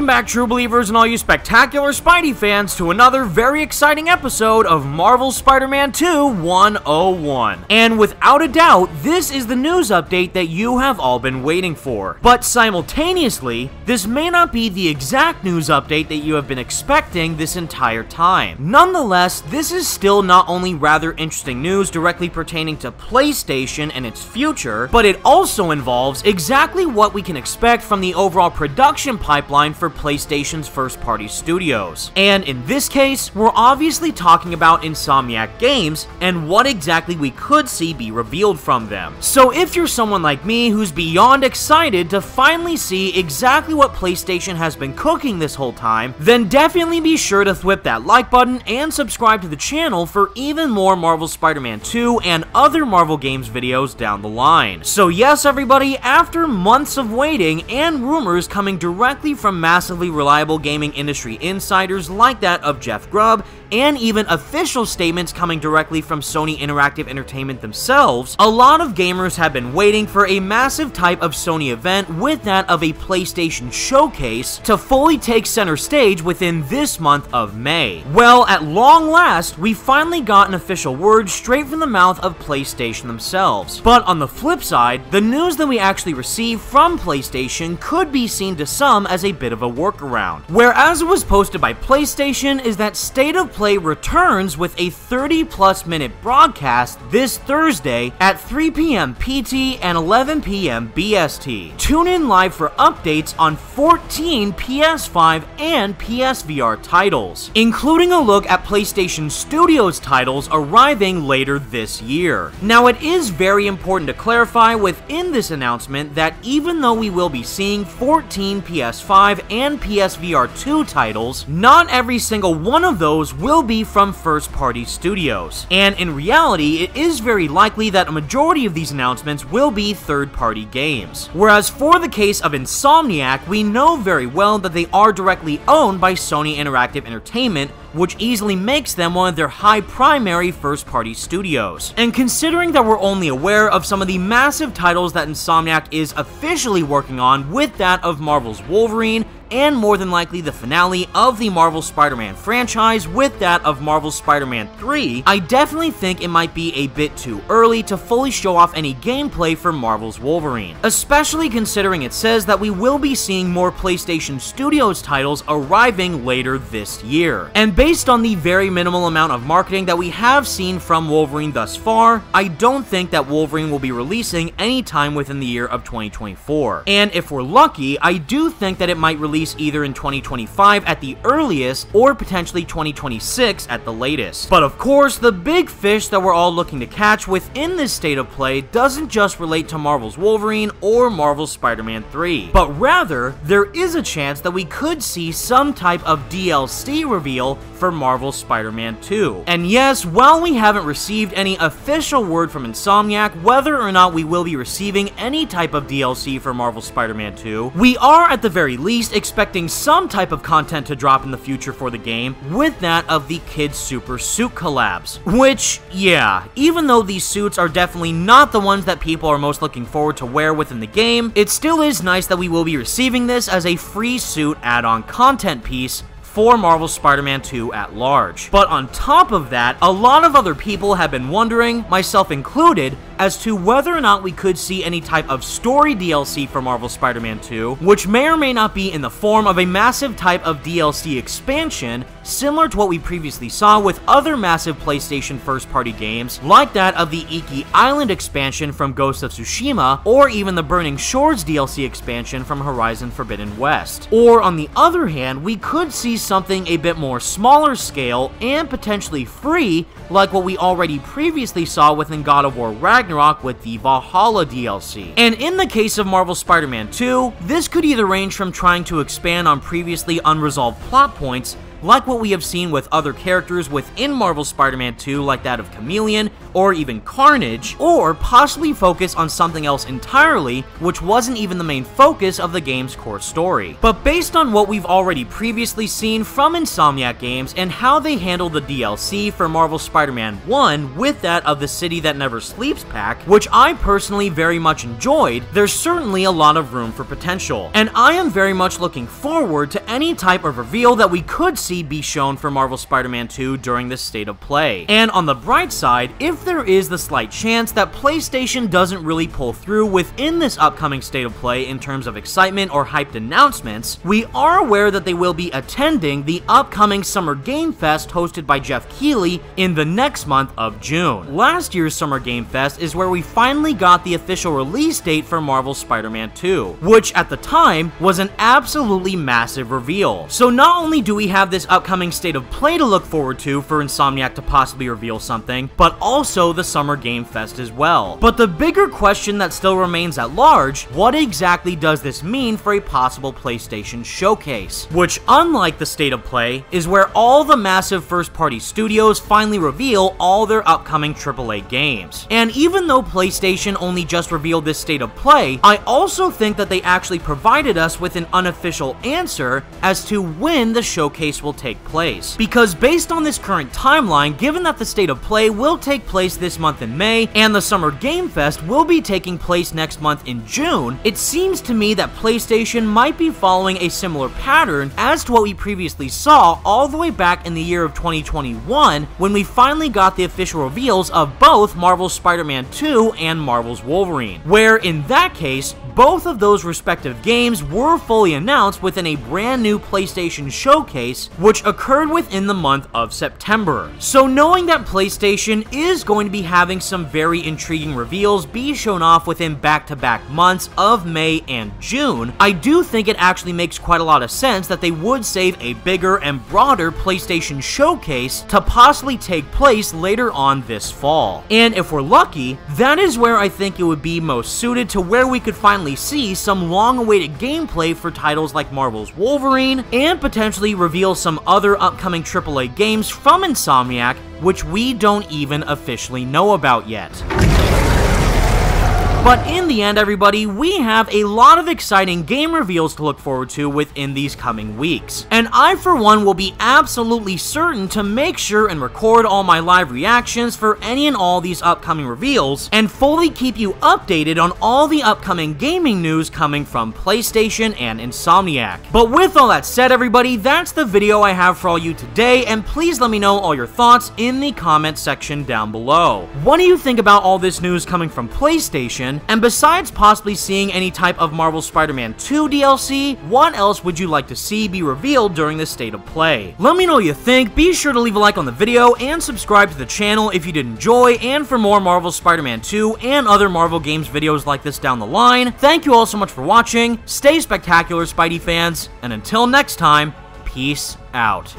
back, true believers and all you spectacular Spidey fans, to another very exciting episode of Marvel's Spider-Man 2 101. And without a doubt, this is the news update that you have all been waiting for. But simultaneously, this may not be the exact news update that you have been expecting this entire time. Nonetheless, this is still not only rather interesting news directly pertaining to PlayStation and its future, but it also involves exactly what we can expect from the overall production pipeline for PlayStation's first-party studios. And in this case, we're obviously talking about Insomniac games and what exactly we could see be revealed from them. So if you're someone like me who's beyond excited to finally see exactly what PlayStation has been cooking this whole time, then definitely be sure to thwip that like button and subscribe to the channel for even more Marvel Spider-Man 2 and other Marvel games videos down the line. So yes, everybody, after months of waiting and rumors coming directly from massively reliable gaming industry insiders like that of Jeff Grubb, and even official statements coming directly from Sony Interactive Entertainment themselves, a lot of gamers have been waiting for a massive type of Sony event with that of a PlayStation showcase to fully take center stage within this month of May. Well, at long last, we finally got an official word straight from the mouth of PlayStation themselves. But on the flip side, the news that we actually received from PlayStation could be seen to some as a bit of a workaround. Whereas it was posted by PlayStation is that State of Play returns with a 30+ minute broadcast this Thursday at 3 p.m. PT and 11 p.m. BST. Tune in live for updates on 14 PS5 and PSVR titles, including a look at PlayStation Studios titles arriving later this year. Now, it is very important to clarify within this announcement that even though we will be seeing 14 PS5 and PSVR 2 titles, not every single one of those will be from first-party studios. And in reality, it is very likely that a majority of these announcements will be third-party games. Whereas for the case of Insomniac, we know very well that they are directly owned by Sony Interactive Entertainment, which easily makes them one of their high primary first-party studios. And considering that we're only aware of some of the massive titles that Insomniac is officially working on with that of Marvel's Wolverine, and more than likely the finale of the Marvel Spider-Man franchise with that of Marvel Spider-Man 3, I definitely think it might be a bit too early to fully show off any gameplay for Marvel's Wolverine, especially considering it says that we will be seeing more PlayStation Studios titles arriving later this year. And based on the very minimal amount of marketing that we have seen from Wolverine thus far, I don't think that Wolverine will be releasing anytime within the year of 2024. And if we're lucky, I do think that it might release either in 2025 at the earliest or potentially 2026 at the latest. But of course, the big fish that we're all looking to catch within this state of play doesn't just relate to Marvel's Wolverine or Marvel's Spider-Man 3, but rather there is a chance that we could see some type of DLC reveal for Marvel's Spider-Man 2. And yes, while we haven't received any official word from Insomniac whether or not we will be receiving any type of DLC for Marvel's Spider-Man 2, we are at the very least expecting some type of content to drop in the future for the game with that of the Kid Super suit collabs. Which, yeah, even though these suits are definitely not the ones that people are most looking forward to wear within the game, it still is nice that we will be receiving this as a free suit add-on content piece for Marvel Spider-Man 2 at large. But on top of that, a lot of other people have been wondering, myself included, as to whether or not we could see any type of story DLC for Marvel Spider-Man 2, which may or may not be in the form of a massive type of DLC expansion, similar to what we previously saw with other massive PlayStation first-party games, like that of the Iki Island expansion from Ghost of Tsushima, or even the Burning Shores DLC expansion from Horizon Forbidden West. Or on the other hand, we could see something a bit more smaller scale and potentially free, like what we already previously saw within God of War Ragnarok with the Valhalla DLC. And in the case of Marvel Spider-Man 2, this could either range from trying to expand on previously unresolved plot points like what we have seen with other characters within Marvel Spider-Man 2 like that of Chameleon, or even Carnage, or possibly focus on something else entirely, which wasn't even the main focus of the game's core story. But based on what we've already previously seen from Insomniac Games and how they handled the DLC for Marvel Spider-Man 1 with that of the City That Never Sleeps pack, which I personally very much enjoyed, there's certainly a lot of room for potential. And I am very much looking forward to any type of reveal that we could see be shown for Marvel Spider-Man 2 during this state of play. And on the bright side, if there is the slight chance that PlayStation doesn't really pull through within this upcoming state of play in terms of excitement or hyped announcements, we are aware that they will be attending the upcoming Summer Game Fest hosted by Jeff Keighley in the next month of June. Last year's Summer Game Fest is where we finally got the official release date for Marvel Spider-Man 2, which at the time was an absolutely massive reveal. So not only do we have this upcoming state of play to look forward to for Insomniac to possibly reveal something, but also the Summer Game Fest as well. But the bigger question that still remains at large, what exactly does this mean for a possible PlayStation showcase? Which, unlike the state of play, is where all the massive first-party studios finally reveal all their upcoming AAA games. And even though PlayStation only just revealed this state of play, I also think that they actually provided us with an unofficial answer as to when the showcase will take place. Because based on this current timeline, given that the state of play will take place this month in May, and the Summer Game Fest will be taking place next month in June, it seems to me that PlayStation might be following a similar pattern as to what we previously saw all the way back in the year of 2021 when we finally got the official reveals of both Marvel's Spider-Man 2 and Marvel's Wolverine, where in that case, both of those respective games were fully announced within a brand new PlayStation showcase, which occurred within the month of September. So knowing that PlayStation is going to be having some very intriguing reveals be shown off within back-to-back months of May and June, I do think it actually makes quite a lot of sense that they would save a bigger and broader PlayStation showcase to possibly take place later on this fall. And if we're lucky, that is where I think it would be most suited to where we could finally see some long-awaited gameplay for titles like Marvel's Wolverine, and potentially reveal some other upcoming AAA games from Insomniac which we don't even officially know about yet. But in the end, everybody, we have a lot of exciting game reveals to look forward to within these coming weeks. And I, for one, will be absolutely certain to make sure and record all my live reactions for any and all these upcoming reveals, and fully keep you updated on all the upcoming gaming news coming from PlayStation and Insomniac. But with all that said, everybody, that's the video I have for all you today, and please let me know all your thoughts in the comment section down below. What do you think about all this news coming from PlayStation? And besides possibly seeing any type of Marvel Spider-Man 2 DLC, what else would you like to see be revealed during this state of play? Let me know what you think, be sure to leave a like on the video, and subscribe to the channel if you did enjoy, and for more Marvel Spider-Man 2 and other Marvel games videos like this down the line. Thank you all so much for watching, stay spectacular, Spidey fans, and until next time, peace out.